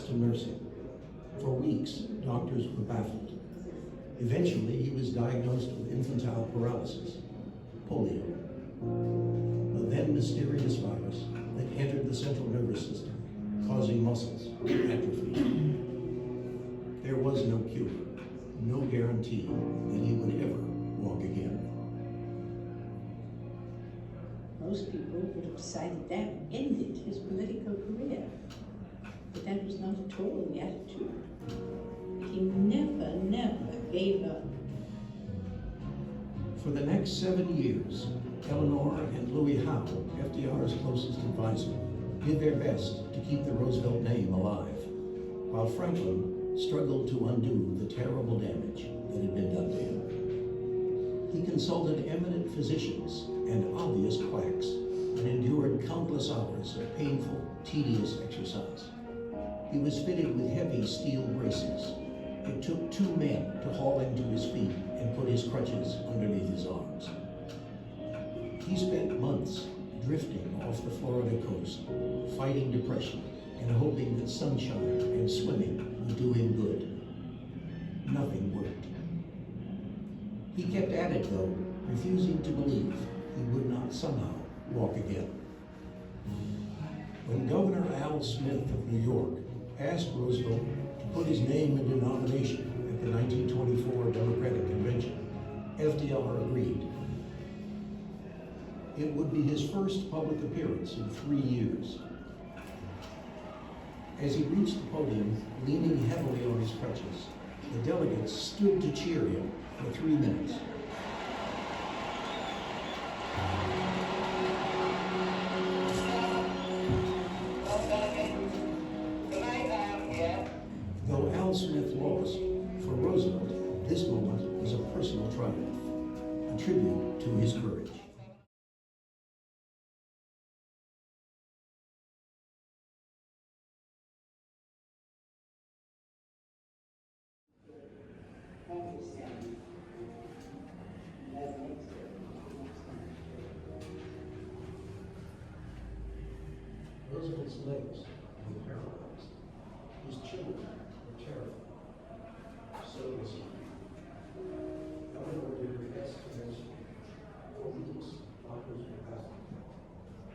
to nursing. For weeks, doctors were baffled. Eventually, he was diagnosed with infantile paralysis, polio, a then mysterious virus that entered the central nervous system, causing muscles to atrophy. There was no cure, no guarantee that he would ever walk again. Most people would have decided that ended his political career, but that was not at all the attitude. He never gave up. For the next 7 years, Eleanor and Louis Howe, FDR's closest advisor, did their best to keep the Roosevelt name alive, while Franklin struggled to undo the terrible damage that had been done to him. He consulted eminent physicians and obvious quacks and endured countless hours of painful, tedious exercise. He was fitted with heavy steel braces. It took 2 men to haul him to his feet and put his crutches underneath his arms. He spent months drifting off the Florida coast, fighting depression and hoping that sunshine and swimming would do him good. Nothing worked. He kept at it though, refusing to believe he would not somehow walk again. When Governor Al Smith of New York asked Roosevelt to put his name into nomination at the 1924 Democratic Convention, FDR agreed. It would be his first public appearance in 3 years. As he reached the podium, leaning heavily on his crutches, the delegates stood to cheer him for 3 minutes. Though Al Smith lost, for Roosevelt, this moment was a personal triumph, a tribute to his courage. Roosevelt's legs were paralyzed. His children were terrified. So was he. Eleanor did her best to rescue him. For weeks, doctors were baffled.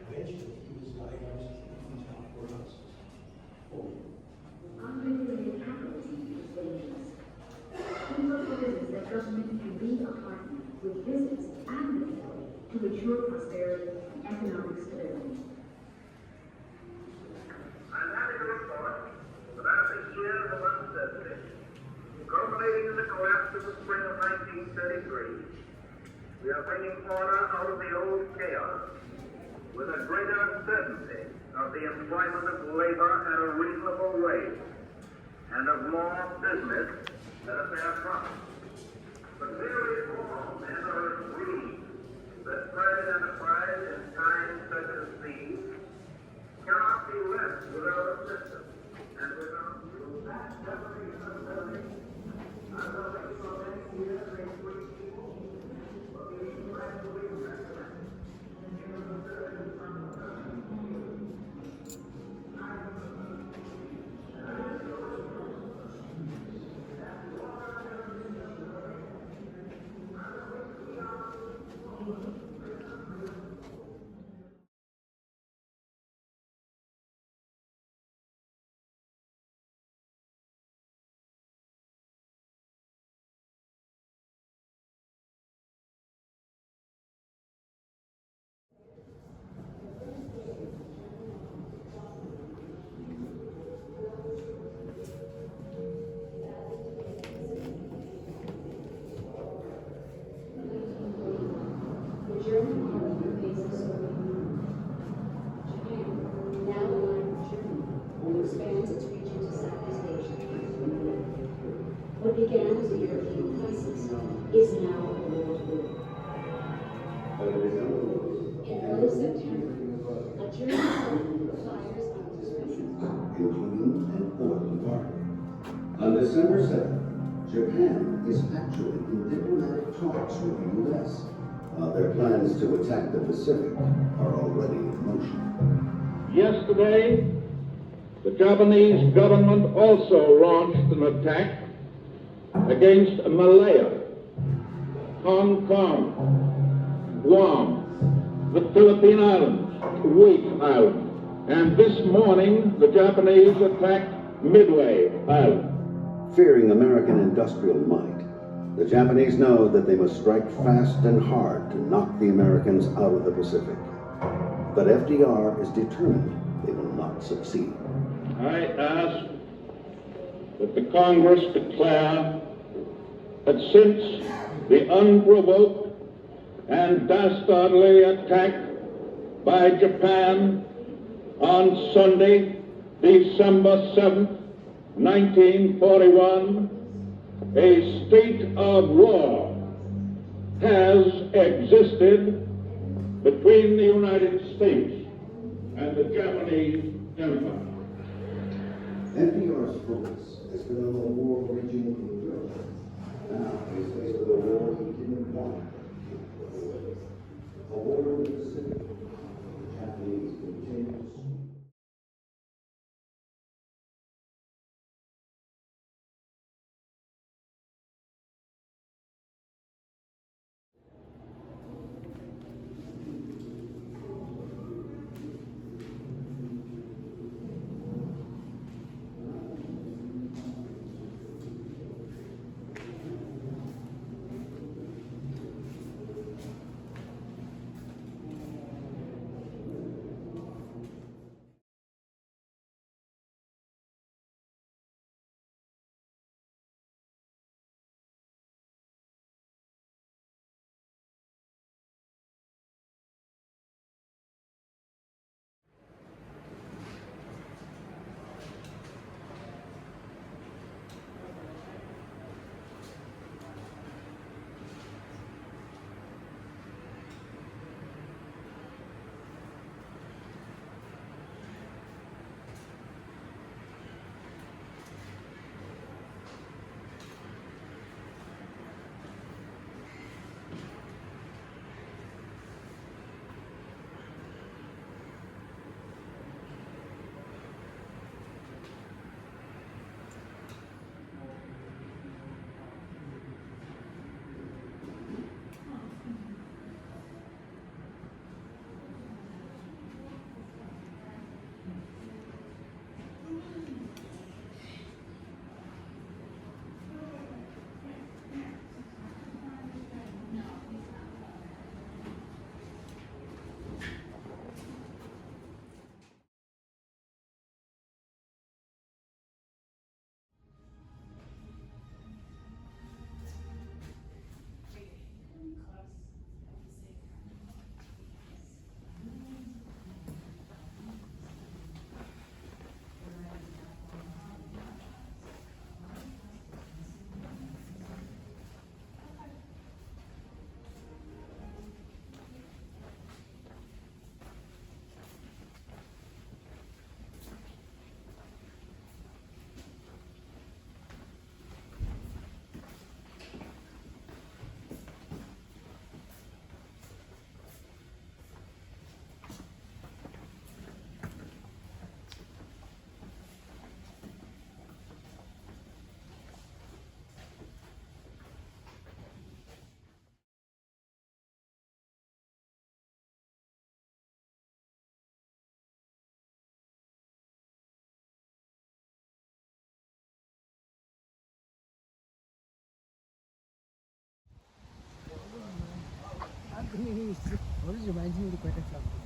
Eventually, he was diagnosed with infantile paralysis, polio. Unregulated capital is dangerous. He proposes that government can be a partner with business and the people to ensure prosperity and economic stability. I'm happy to report that after years of uncertainty, culminating in the collapse of the spring of 1933, we are bringing order out of the old chaos with a greater certainty of the employment of labor at a reasonable wage and of more business at a fair price. But nearly all men are agreed that private enterprise in times such as these cannot be left without a system and without that definitely I will make so many years and free people, but we gradually recognize What began as a European crisis is now a world war. In early September, a German boat fires on the including an oil embargo. On December 7th, Japan is actually in diplomatic talks with the U.S. Their plans to attack the Pacific are already in motion. Yesterday, The Japanese government also launched an attack against Malaya, Hong Kong, Guam, the Philippine Islands, Wake Island, and this morning the Japanese attacked Midway Island. Fearing American industrial might, the Japanese know that they must strike fast and hard to knock the Americans out of the Pacific. But FDR is determined they will not succeed. I ask that the Congress declare that since the unprovoked and dastardly attack by Japan on Sunday, December 7th, 1941, a state of war has existed between the United States and the Japanese Empire. FDR's focus has been on the war raging in Europe. Now he's faced with a war he didn't want. A war in the Pacific. The Japanese continues. What is your mind?